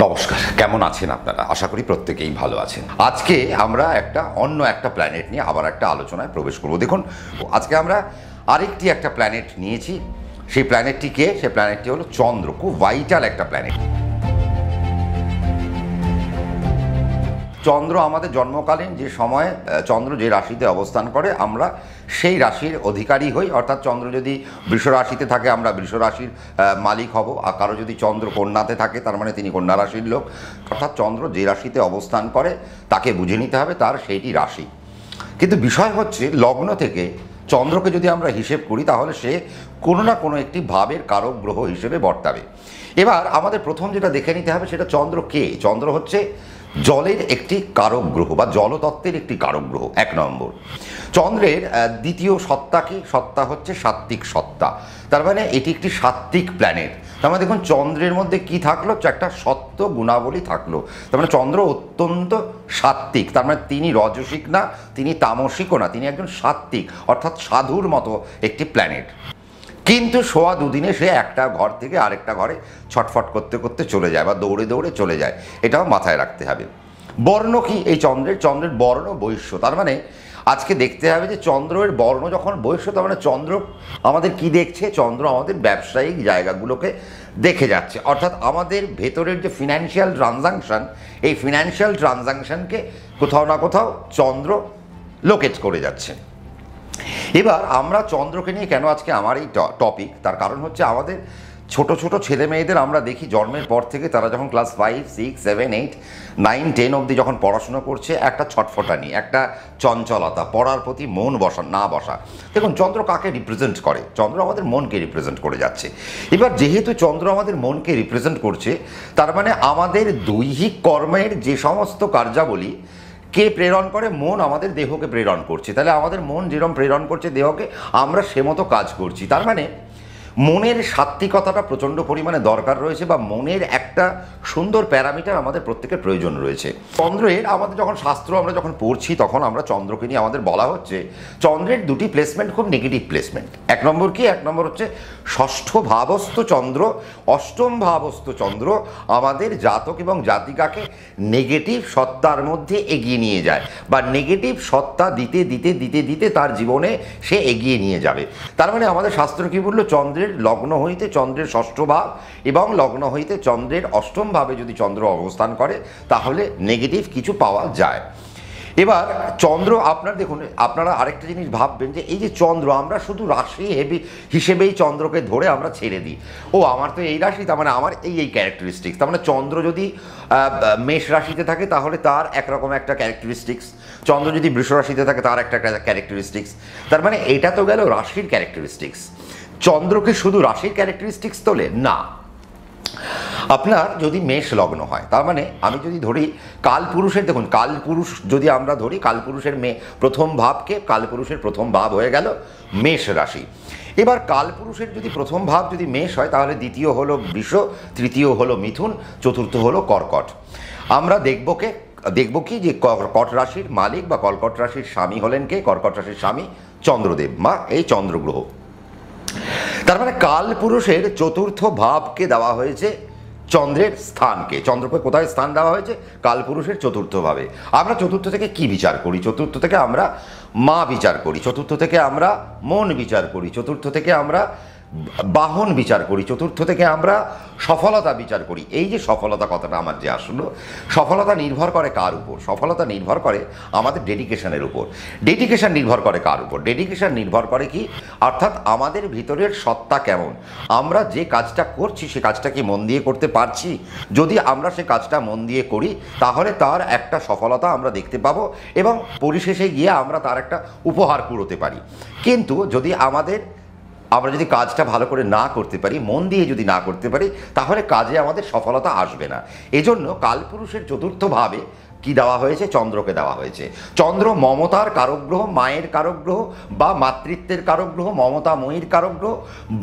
নমস্কার, কেমন আছেন আপনারা? আশা করি প্রত্যেকেই ভালো আছেন। আজকে আমরা অন্য একটা প্ল্যানেট নিয়ে আবার একটা আলোচনায় প্রবেশ করব। দেখুন, আজকে আমরা একটা প্ল্যানেট নিয়েছি। সেই প্ল্যানেটটি কে? সেই প্ল্যানেটটি হলো চন্দ্র। খুব ভাইটাল একটা প্ল্যানেট। চন্দ্র আমাদের জন্মকালীন যে সময়ে চন্দ্র যে রাশিতে অবস্থান করে আমরা সেই রাশির অধিকারী হই। অর্থাৎ চন্দ্র যদি বৃষ রাশিতে থাকে আমরা বৃষ রাশির মালিক হব, আর কারো যদি চন্দ্র কন্যাতে থাকে তার মানে তিনি কন্যা রাশির লোক। অর্থাৎ চন্দ্র যে রাশিতে অবস্থান করে তাকে বুঝে নিতে হবে তার সেইটি রাশি। কিন্তু বিষয় হচ্ছে লগ্ন থেকে চন্দ্রকে যদি আমরা হিসেব করি তাহলে সে কোনো না কোনো একটি ভাবের কারক গ্রহ হিসেবে বর্তাবে। এবার আমাদের প্রথম যেটা দেখে নিতে হবে সেটা চন্দ্র কে। চন্দ্র হচ্ছে জলের একটি কারক গ্রহ বা জলতত্ত্বের একটি কারক গ্রহ। এক নম্বর, চন্দ্রের দ্বিতীয় সত্তা কি? সত্তা হচ্ছে সাত্ত্বিক সত্তা। তার মানে এটি একটি সাত্ত্বিক প্ল্যানেট। তার মানে দেখুন চন্দ্রের মধ্যে কি থাকলো? একটা সত্য গুণাবলী থাকলো। তার মানে চন্দ্র অত্যন্ত সাত্ত্বিক। তার মানে তিনি রজসিক না, তিনি তামসিকও না, তিনি একজন সাত্ত্বিক অর্থাৎ সাধুর মতো একটি প্ল্যানেট। কিন্তু সোয়া দুদিনে সে একটা ঘর থেকে আরেকটা ঘরে ছটফট করতে করতে চলে যায় বা দৌড়ে দৌড়ে চলে যায়, এটাও মাথায় রাখতে হবে। বর্ণ কি এই চন্দ্রের বর্ণ বৈশ্য। তার মানে আজকে দেখতে হবে যে চন্দ্রের বর্ণ যখন বৈশ্য তার মানে চন্দ্র আমাদের কি দেখছে? চন্দ্র আমাদের ব্যবসায়িক জায়গাগুলোকে দেখে যাচ্ছে। অর্থাৎ আমাদের ভেতরের যে ফিনান্সিয়াল ট্রানজাকশান, এই ফিনান্সিয়াল ট্রানজাকশানকে কোথাও না কোথাও চন্দ্র লোকেট করে যাচ্ছে। এবার আমরা চন্দ্রকে নিয়ে কেন আজকে আমার এই টপিক, তার কারণ হচ্ছে আমাদের ছোট ছোট ছেলে মেয়েদের আমরা দেখি জন্মের পর থেকে তারা যখন ক্লাস 5, 6, 7, 8, 9, 10 অবধি যখন পড়াশোনা করছে একটা ছটফটানি, একটা চঞ্চলতা, পড়ার প্রতি মন না বসা। দেখুন চন্দ্র কাকে রিপ্রেজেন্ট করে? চন্দ্র আমাদের মনকে রিপ্রেজেন্ট করে যাচ্ছে। এবার যেহেতু চন্দ্র আমাদের মনকে রিপ্রেজেন্ট করছে তার মানে আমাদের দৈহিক কর্মের যে সমস্ত কার্যাবলী কে প্রেরণ করে? মন আমাদের দেহকে প্রেরণ করছে। তাহলে আমাদের মন যেরকম প্রেরণ করছে দেহকে, আমরা সে মতো কাজ করছি। তার মানে মনের সাত্ত্বিকতাটা প্রচণ্ড পরিমাণে দরকার রয়েছে বা মনের একটা সুন্দর প্যারামিটার আমাদের প্রত্যেকের প্রয়োজন রয়েছে। চন্দ্রের আমাদের যখন শাস্ত্র আমরা যখন পড়ছি তখন আমরা চন্দ্রকে নিয়ে আমাদের বলা হচ্ছে চন্দ্রের দুটি প্লেসমেন্ট খুব নেগেটিভ প্লেসমেন্ট। এক নম্বর কি? এক নম্বর হচ্ছে ষষ্ঠ ভাবস্থ চন্দ্র, অষ্টম ভাবস্থ চন্দ্র আমাদের জাতক এবং জাতিকাকে নেগেটিভ সত্তার মধ্যে এগিয়ে নিয়ে যায় বা নেগেটিভ সত্তা দিতে দিতে দিতে দিতে তার জীবনে সে এগিয়ে নিয়ে যাবে। তার মানে আমাদের শাস্ত্র কি বললো? চন্দ্রের লগ্ন হইতে চন্দ্রের ষষ্ঠ ভাব এবং লগ্ন হইতে চন্দ্রের অষ্টম ভাবে যদি চন্দ্র অবস্থান করে তাহলে নেগেটিভ কিছু পাওয়া যায়। এবার চন্দ্র দেখুন আপনারা আরেকটা জিনিস ভাববেন যে এই যে চন্দ্র আমরা শুধু রাশি হিসেবেই চন্দ্রকে ধরে আমরা ছেড়ে দিই। আমার তো এই রাশি, তার মানে আমার এই ক্যারেক্টারিস্টিক্স। তার মানে চন্দ্র যদি মেষ রাশিতে থাকে তাহলে তার একরকম একটা ক্যারেক্টারিস্টিক্স, চন্দ্র যদি বৃষ রাশিতে থাকে তার একটা ক্যারেক্টারিস্টিক্স। তার মানে এটা তো গেল রাশির ক্যারেক্টারিস্টিক্স। চন্দ্রকে শুধু রাশির ক্যারেক্টারিস্টিক্স তোলে না। আপনার যদি মেষ লগ্ন হয় তার মানে আমি যদি ধরি কালপুরুষের, দেখুন কালপুরুষ যদি আমরা ধরি কালপুরুষের প্রথম ভাবকে, কালপুরুষের প্রথম ভাব হয়ে গেল মেষ রাশি। এবার কালপুরুষের যদি প্রথম ভাব যদি মেষ হয় তাহলে দ্বিতীয় হলো বৃষ, তৃতীয় হলো মিথুন, চতুর্থ হলো কর্কট। আমরা দেখব কি যে কর্কট রাশির মালিক বা কর্কট রাশির স্বামী হলেন কে? কর্কট রাশির স্বামী চন্দ্রদেব বা এই চন্দ্রগ্রহ। তার মানে কালপুরুষের চতুর্থ ভাবকে দেওয়া হয়েছে চন্দ্রের স্থানকে। চন্দ্রকে কোথায় স্থান দেওয়া হয়েছে? কালপুরুষের চতুর্থ ভাবে। আমরা চতুর্থ থেকে কি বিচার করি? চতুর্থ থেকে আমরা মা বিচার করি, চতুর্থ থেকে আমরা মন বিচার করি, চতুর্থ থেকে আমরা বাহন বিচার করি, চতুর্থ থেকে আমরা সফলতা বিচার করি। এই যে সফলতা কথাটা আমার যে আসলো, সফলতা নির্ভর করে কার উপর? সফলতা নির্ভর করে আমাদের ডেডিকেশনের উপর। ডেডিকেশন নির্ভর করে কার উপর? ডেডিকেশন নির্ভর করে কি? অর্থাৎ আমাদের ভিতরের সত্তা কেমন, আমরা যে কাজটা করছি সে কাজটা কি মন দিয়ে করতে পারছি? যদি আমরা সে কাজটা মন দিয়ে করি তাহলে তার একটা সফলতা আমরা দেখতে পাবো এবং পরিশেষে গিয়ে আমরা তার একটা উপহার কুড়োতে পারি। কিন্তু যদি আমরা যদি কাজটা ভালো করে না করতে পারি, মন দিয়ে যদি না করতে পারি তাহলে কাজে আমাদের সফলতা আসবে না। এজন্য কালপুরুষের চতুর্থ ভাবে কি দেওয়া হয়েছে? চন্দ্রকে দেওয়া হয়েছে। চন্দ্র মমতার কারক গ্রহ, মায়ের কারক গ্রহ, বা মাতৃত্বের কারক গ্রহ, মমতাময়ীর কারক গ্রহ,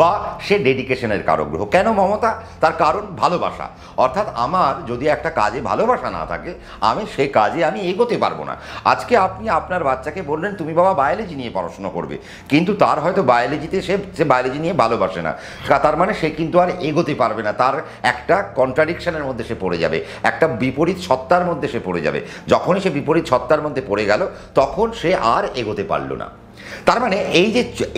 বা সে ডেডিকেশনের কারক গ্রহ। কেন মমতা? তার কারণ ভালোবাসা। অর্থাৎ আমার যদি একটা কাজে ভালোবাসা না থাকে, আমি সেই কাজে আমি এগোতে পারবো না। আজকে আপনি আপনার বাচ্চাকে বললেন তুমি বাবা বায়োলজি নিয়ে পড়াশোনা করবে, কিন্তু তার হয়তো বায়োলজিতে সে বায়োলজি নিয়ে ভালোবাসে না, তার মানে সে কিন্তু আর এগোতে পারবে না। তার একটা কন্ট্রাডিকশনের মধ্যে সে পড়ে যাবে, একটা বিপরীত সত্তার মধ্যে সে পড়ে যাবে। যখনই সে বিপরীত সত্তার মধ্যে পড়ে গেল, তখন সে আর এগোতে পারল না। তার মানে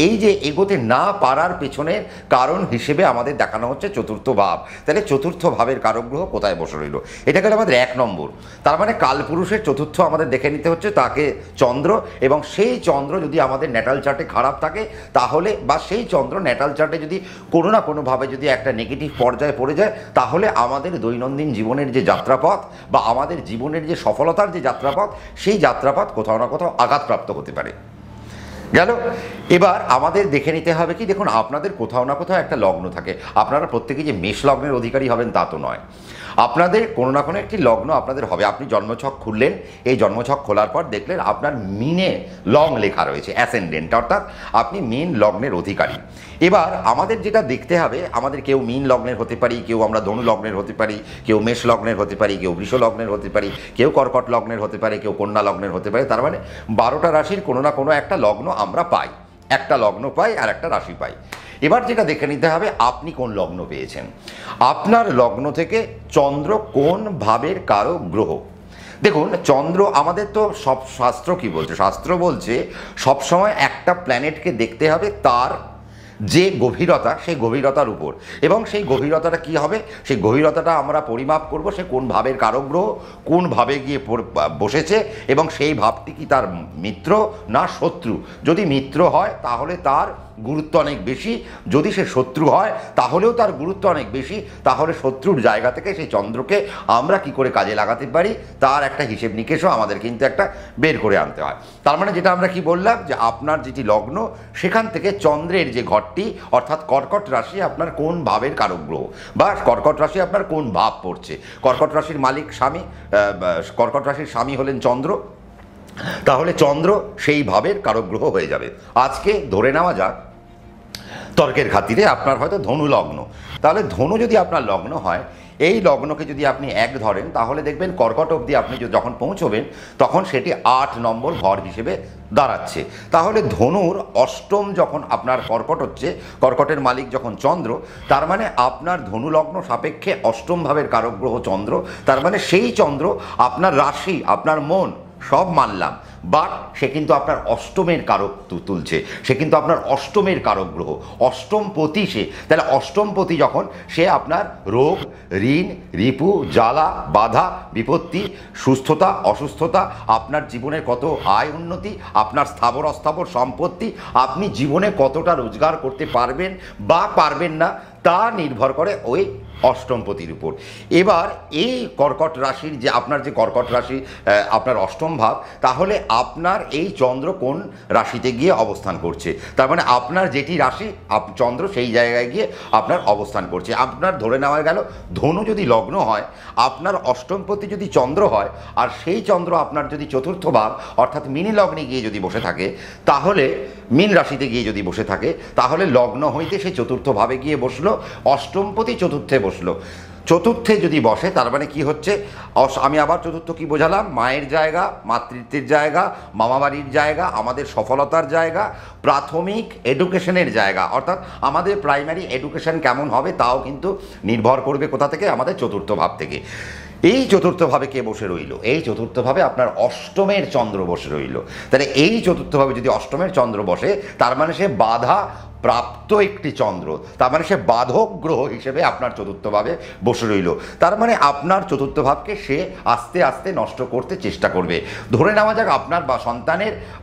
এই যে এগোতে না পারার পেছনের কারণ হিসেবে আমাদের দেখানো হচ্ছে চতুর্থ ভাব। তাহলে চতুর্থ ভাবের কারক গ্রহ কোথায় বসে রইল? এটা গেল আমাদের 1 নম্বর। তার মানে কালপুরুষের চতুর্থ আমাদের দেখে নিতে হচ্ছে তাকে চন্দ্র, এবং সেই চন্দ্র যদি আমাদের ন্যাটাল চার্টে খারাপ থাকে তাহলে, বা সেই চন্দ্র ন্যাটাল চার্টে যদি কোনো না কোনোভাবে যদি একটা নেগেটিভ পর্যায়ে পড়ে যায়, তাহলে আমাদের দৈনন্দিন জীবনের যে যাত্রাপথ বা আমাদের জীবনের যে সফলতার যে যাত্রাপথ, সেই যাত্রাপথ কোথাও না কোথাও আঘাতপ্রাপ্ত হতে পারে। গেল। এবার আমাদের দেখে নিতে হবে কি, দেখুন আপনাদের কোথাও না কোথাও একটা লগ্ন থাকে। আপনারা প্রত্যেকে যে মেষ লগ্নের অধিকারী হবেন তা তো নয়, আপনাদের কোনো না কোনো একটি লগ্ন আপনাদের হবে। আপনি জন্মছক খুললেন, এই জন্মছক খোলার পর দেখলেন আপনার মিনে লং লেখা রয়েছে, অ্যাসেন্ডেন্ট, অর্থাৎ আপনি মীন লগ্নের অধিকারী। এবার আমাদের যেটা দেখতে হবে, আমাদের কেউ মীন লগ্নের হতে পারি, কেউ আমরা ধনু লগ্নের হতে পারি, কেউ মেষ লগ্নের হতে পারি, কেউ বৃষ লগ্নের হতে পারি, কেউ কর্কট লগ্নের হতে পারে, কেউ কন্যা লগ্নের হতে পারে। তার মানে 12টা রাশির কোনো না কোনো একটা লগ্ন আমরা পাই, একটা লগ্ন পাই আর একটা রাশি পাই। এবার যেটা দেখে নিতে হবে আপনি কোন লগ্ন পেয়েছেন। আপনার লগ্ন থেকে চন্দ্র কোন ভাবের কারক গ্রহ। দেখুন চন্দ্র, আমাদের তো সব শাস্ত্র কি বলছে? শাস্ত্র বলছে সবসময় একটা প্ল্যানেটকে দেখতে হবে তার যে গভীরতা, সেই গভীরতার উপর, এবং সেই গভীরতাটা কি হবে, সেই গভীরতাটা আমরা পরিমাপ করব সে কোন ভাবের কারক গ্রহ, কোন ভাবে গিয়ে বসেছে, এবং সেই ভাবটি কি তার মিত্র না শত্রু। যদি মিত্র হয় তাহলে তার গুরুত্ব অনেক বেশি, যদি সে শত্রু হয় তাহলেও তার গুরুত্ব অনেক বেশি। তাহলে শত্রুর জায়গা থেকে সেই চন্দ্রকে আমরা কি করে কাজে লাগাতে পারি, তার একটা হিসেব নিকেশও আমাদের কিন্তু একটা বের করে আনতে হয়। তার মানে যেটা আমরা কি বললাম, যে আপনার যেটি লগ্ন, সেখান থেকে চন্দ্রের যে ঘরটি, অর্থাৎ কর্কট রাশি আপনার কোন ভাবের কারক গ্রহ, বা কর্কট রাশি আপনার কোন ভাব পড়ছে। কর্কট রাশির মালিক স্বামী, কর্কট রাশির স্বামী হলেন চন্দ্র, তাহলে চন্দ্র সেই ভাবের কারক গ্রহ হয়ে যাবে। আজকে ধরে নেওয়া যাক তর্কের খাতিরে আপনার হয়তো ধনু লগ্ন, তাহলে ধনু যদি আপনার লগ্ন হয়, এই লগ্নকে যদি আপনি 1 ধরেন, তাহলে দেখবেন কর্কট অবধি আপনি যখন পৌঁছবেন তখন সেটি 8 নম্বর ঘর হিসেবে দাঁড়াচ্ছে। তাহলে ধনুর অষ্টম যখন আপনার কর্কট হচ্ছে, কর্কটের মালিক যখন চন্দ্র, তার মানে আপনার ধনু লগ্ন সাপেক্ষে অষ্টম ভাবের কারক গ্রহ চন্দ্র। তার মানে সেই চন্দ্র আপনার রাশি, আপনার মন সব মানলাম, বাট সে কিন্তু আপনার অষ্টমের কারক তুলছে, সে কিন্তু আপনার অষ্টমের কারক গ্রহ, অষ্টমপতি সে। তাহলে অষ্টমপতি যখন, সে আপনার রোগ, ঋণ, রিপু, জ্বালা, বাধা, বিপত্তি, সুস্থতা, অসুস্থতা, আপনার জীবনের কত আয় উন্নতি, আপনার স্থাবর অস্থাবর সম্পত্তি, আপনি জীবনে কতটা রোজগার করতে পারবেন বা পারবেন না, তা নির্ভর করে ওই অষ্টমপতির উপর। এবার এই কর্কট রাশির যে আপনার যে কর্কট রাশি আপনার অষ্টম ভাব, তাহলে আপনার এই চন্দ্র কোন রাশিতে গিয়ে অবস্থান করছে। তার মানে আপনার যেটি রাশি চন্দ্র সেই জায়গায় গিয়ে আপনার অবস্থান করছে। আপনার ধরে নেওয়া গেল ধনু যদি লগ্ন হয়, আপনার অষ্টমপতি যদি চন্দ্র হয়, আর সেই চন্দ্র আপনার যদি চতুর্থ ভাব অর্থাৎ মিনি লগ্নে গিয়ে যদি বসে থাকে, তাহলে মীন রাশিতে গিয়ে যদি বসে থাকে, তাহলে লগ্ন হইতে সে চতুর্থ ভাবে গিয়ে বসলো, অষ্টমপতি চতুর্থে বসলো। চতুর্থে যদি বসে তার মানে কি হচ্ছে, আমি আবার চতুর্থ কি বোঝালাম, মায়ের জায়গা, মাতৃত্বের জায়গা, মামাবাড়ির জায়গা, আমাদের সফলতার জায়গা, প্রাথমিক এডুকেশনের জায়গা, অর্থাৎ আমাদের প্রাইমারি এডুকেশন কেমন হবে তাও কিন্তু নির্ভর করবে কোথা থেকে, আমাদের চতুর্থ ভাব থেকে। এই চতুর্থভাবে কে বসে রইল, এই চতুর্থভাবে আপনার অষ্টমের চন্দ্র বসে রইল। তাহলে এই চতুর্থভাবে যদি অষ্টমের চন্দ্র বসে, তার মানে সে বাধা প্রাপ্ত একটি চন্দ্র, তার মানে সে বাধক গ্রহ হিসেবে আপনার চতুর্থভাবে বসে রইল। তার মানে আপনার চতুর্থ ভাবকে সে আস্তে আস্তে নষ্ট করতে চেষ্টা করবে। ধরে নেওয়া যাক আপনার বা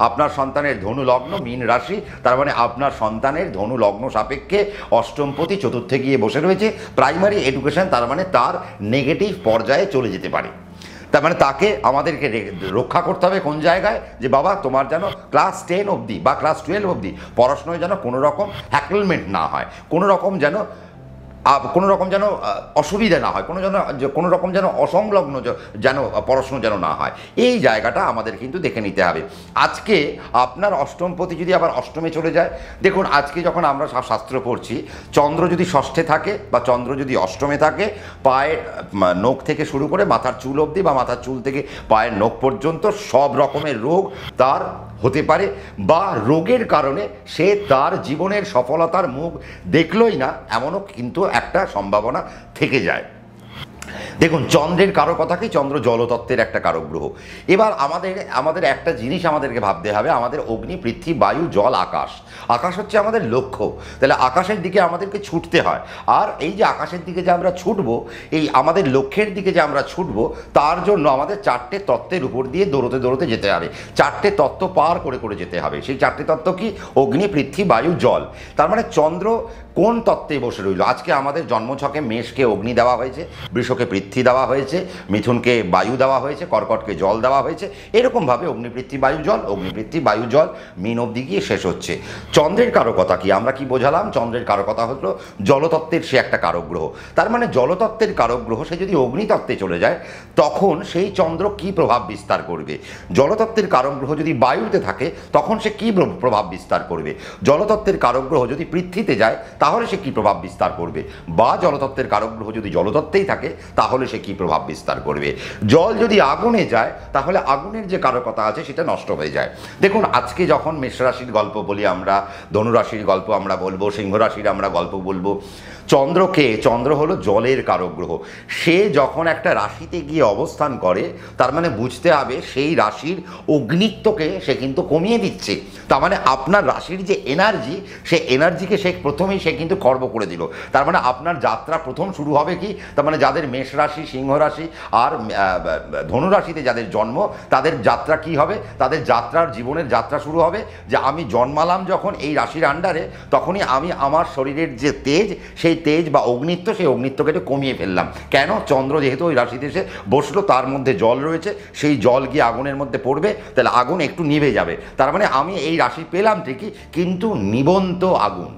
আপনার সন্তানের ধনু লগ্ন মীন রাশি, তার মানে আপনার সন্তানের ধনু লগ্ন সাপেক্ষে অষ্টমপতি চতুর্থে গিয়ে বসে রয়েছে। প্রাইমারি এডুকেশন, তার মানে তার নেগেটিভ পর্যায়ে চলে যেতে পারে। তার মানে তাকে আমাদেরকে রক্ষা করতে হবে কোন জায়গায়, যে বাবা তোমার যেন ক্লাস 10 অবধি বা ক্লাস 12 অবধি পড়াশোনায় যেন কোনো রকম হ্যাকলমেন্ট না হয়, কোনো রকম যেন কোনো রকম যেন অসুবিধা না হয়, কোনো রকম যেন অসংলগ্ন যেন পড়াশুনো যেন না হয়, এই জায়গাটা আমাদের কিন্তু দেখে নিতে হবে। আজকে আপনার অষ্টমপতি যদি আবার অষ্টমে চলে যায়, দেখুন আজকে যখন আমরা শাস্ত্র পড়ছি, চন্দ্র যদি ষষ্ঠে থাকে বা চন্দ্র যদি অষ্টমে থাকে, পায়ের নখ থেকে শুরু করে মাথার চুল অবধি বা মাথার চুল থেকে পায়ের নখ পর্যন্ত সব রকমের রোগ তার হতে পারে, বা রোগের কারণে সে তার জীবনের সফলতার মুখ দেখলই না, এমনও কিন্তু একটা সম্ভাবনা থেকে যায়। দেখুন চন্দ্রের কারক কথা কি, চন্দ্র জলতত্ত্বের একটা কারক গ্রহ। এবার আমাদের একটা জিনিস আমাদেরকে ভাবতে হবে, আমাদের অগ্নি, পৃথিবী, বায়ু, জল, আকাশ। আকাশ হচ্ছে আমাদের লক্ষ্য, তাহলে আকাশের দিকে আমাদেরকে ছুটতে হয়। আর এই যে আকাশের দিকে যে আমরা ছুটবো, এই আমাদের লক্ষ্যের দিকে যে আমরা ছুটবো, তার জন্য আমাদের চারটে তত্ত্বের উপর দিয়ে দৌড়তে দৌড়তে যেতে হবে, চারটে তত্ত্ব পার করে করে যেতে হবে। সেই চারটে তত্ত্ব কি? অগ্নি, পৃথিবী, বায়ু, জল। তার মানে চন্দ্র কোন তত্ত্বে বসে রইল? আজকে আমাদের জন্মছকে মেষকে অগ্নি দেওয়া হয়েছে, বৃষকে পৃথ্বী দেওয়া হয়েছে, মিথুনকে বায়ু দেওয়া হয়েছে, কর্কটকে জল দেওয়া হয়েছে। এরকমভাবে অগ্নি, পৃথ্বী, বায়ু, জল, অগ্নি, পৃথ্বী, বায়ু, জল, মীন অবধি গিয়ে শেষ হচ্ছে। চন্দ্রের কারকতা কি? আমরা কি বোঝালাম? চন্দ্রের কারকতা হলো জলতত্ত্বের সে একটা কারক গ্রহ। তার মানে জলতত্ত্বের কারক গ্রহ সে যদি অগ্নিতত্ত্বে চলে যায়, তখন সেই চন্দ্র কি প্রভাব বিস্তার করবে? জলতত্ত্বের কারক গ্রহ যদি বায়ুতে থাকে, তখন সে কি প্রভাব বিস্তার করবে? জলতত্ত্বের কারক গ্রহ যদি পৃথ্বীতে যায়, তাহলে সে কি প্রভাব বিস্তার করবে? বা জলতত্ত্বের কারক গ্রহ যদি জলতত্ত্বেই থাকে, তাহলে সে কি প্রভাব বিস্তার করবে? জল যদি আগুনে যায়, তাহলে আগুনের যে কারকতা আছে সেটা নষ্ট হয়ে যায়। দেখুন আজকে যখন মেষ রাশির গল্প বলি আমরা, ধনু রাশির গল্প আমরা বলবো, সিংহ রাশির আমরা গল্প বলবো, চন্দ্র হলো জলের কারক গ্রহ। সে যখন একটা রাশিতে গিয়ে অবস্থান করে, তার মানে বুঝতে হবে সেই রাশির অগ্নিত্বকে সে কিন্তু কমিয়ে দিচ্ছে। তার মানে আপনার রাশির যে এনার্জি, সে এনার্জিকে সে প্রথমেই সে কিন্তু খর্ব করে দিল। তার মানে আপনার যাত্রা প্রথম শুরু হবে কি? তার মানে যাদের মেষ রাশি, সিংহ রাশি আর ধনু রাশিতে যাদের জন্ম, তাদের যাত্রা কি হবে? তাদের জীবনের যাত্রা শুরু হবে যে আমি জন্মালাম যখন এই রাশির আন্ডারে, তখনই আমি আমার শরীরের যে তেজ, সেই তেজ বা অগ্নিত্ব, সেই অগ্নিত্বকে একটু কমিয়ে ফেললাম। কেন? চন্দ্র যেহেতু ওই রাশিতে এসে বসলো, তার মধ্যে জল রয়েছে, সেই জল গিয়ে আগুনের মধ্যে পড়বে, তাহলে আগুন একটু নিভে যাবে। তার মানে আমি এই রাশি পেলাম ঠিকই, কিন্তু নিবন্ত আগুন,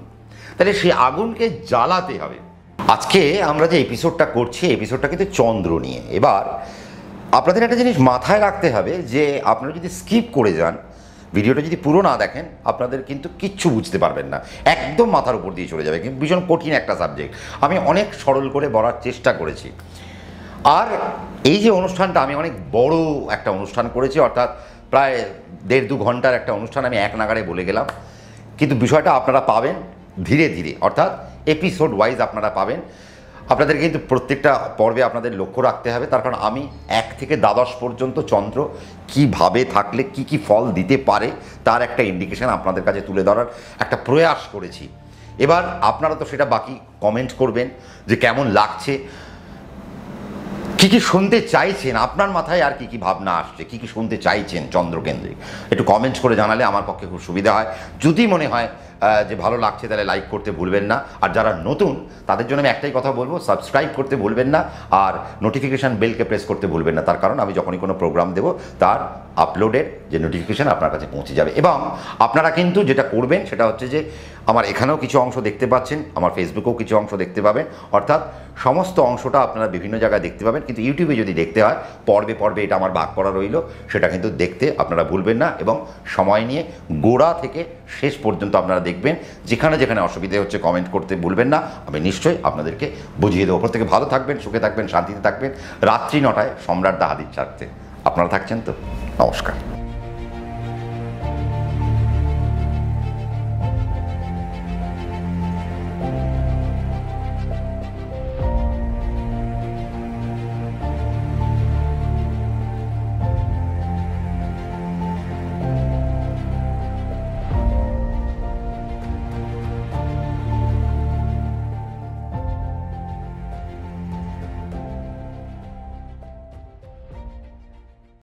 তাহলে সেই আগুনকে জ্বালাতে হবে। আজকে আমরা যে এপিসোডটা করছি, এপিসোডটা কিন্তু চন্দ্র নিয়ে। এবার আপনাদের একটা জিনিস মাথায় রাখতে হবে যে আপনারা যদি স্কিপ করে যান, ভিডিওটা যদি পুরো না দেখেন, আপনাদের কিন্তু কিচ্ছু বুঝতে পারবেন না, একদম মাথার উপর দিয়ে চলে যাবে। কিন্তু ভীষণ কঠিন একটা সাবজেক্ট, আমি অনেক সরল করে বলার চেষ্টা করেছি। আর এই যে অনুষ্ঠানটা, আমি অনেক বড় একটা অনুষ্ঠান করেছি, অর্থাৎ প্রায় 1.5-2 ঘন্টার একটা অনুষ্ঠান আমি এক নাগাড়ে বলে গেলাম। কিন্তু বিষয়টা আপনারা পাবেন ধীরে ধীরে, অর্থাৎ এপিসোড ওয়াইজ আপনারা পাবেন। আপনাদের কিন্তু প্রত্যেকটা পর্বে আপনাদের লক্ষ্য রাখতে হবে, তার কারণ আমি 1 থেকে দ্বাদশ পর্যন্ত চন্দ্র কিভাবে থাকলে কি কি ফল দিতে পারে তার একটা ইন্ডিকেশন আপনাদের কাছে তুলে ধরার একটা প্রয়াস করেছি। এবার আপনারা তো সেটা বাকি কমেন্ট করবেন যে কেমন লাগছে, কি কি শুনতে চাইছেন, আপনার মাথায় আর কি কি ভাবনা আসছে, কি কি শুনতে চাইছেন চন্দ্রকেন্দ্রিক, একটু কমেন্টস করে জানালে আমার পক্ষে খুব সুবিধা হয়। যদি মনে হয় যে ভালো লাগছে, তাহলে লাইক করতে ভুলবেন না। আর যারা নতুন, তাদের জন্য আমি একটাই কথা বলবো, সাবস্ক্রাইব করতে ভুলবেন না, আর নোটিফিকেশান বেলকে প্রেস করতে ভুলবেন না। তার কারণ আমি যখনই কোনো প্রোগ্রাম দেবো, তার আপলোডের যে নোটিফিকেশান আপনার কাছে পৌঁছে যাবে। এবং আপনারা কিন্তু যেটা করবেন সেটা হচ্ছে যে, আমার এখানেও কিছু অংশ দেখতে পাচ্ছেন, আমার ফেসবুকেও কিছু অংশ দেখতে পাবেন, অর্থাৎ সমস্ত অংশটা আপনারা বিভিন্ন জায়গায় দেখতে পাবেন। কিন্তু ইউটিউবে যদি দেখতে হয়, পর্বে পর্বে এটা আমার ভাগ করা রইল, সেটা কিন্তু দেখতে আপনারা ভুলবেন না। এবং সময় নিয়ে গোড়া থেকে শেষ পর্যন্ত আপনারা দেখবেন। যেখানে যেখানে অসুবিধে হচ্ছে কমেন্ট করতে ভুলবেন না, আমি নিশ্চয়ই আপনাদেরকে বুঝিয়ে দেবো। ওপর থেকে ভালো থাকবেন, সুখে থাকবেন, শান্তিতে থাকবেন। রাত্রি 9টায় সম্রাট দা হাদির ছাড়তে আপনারা থাকছেন তো? নমস্কার।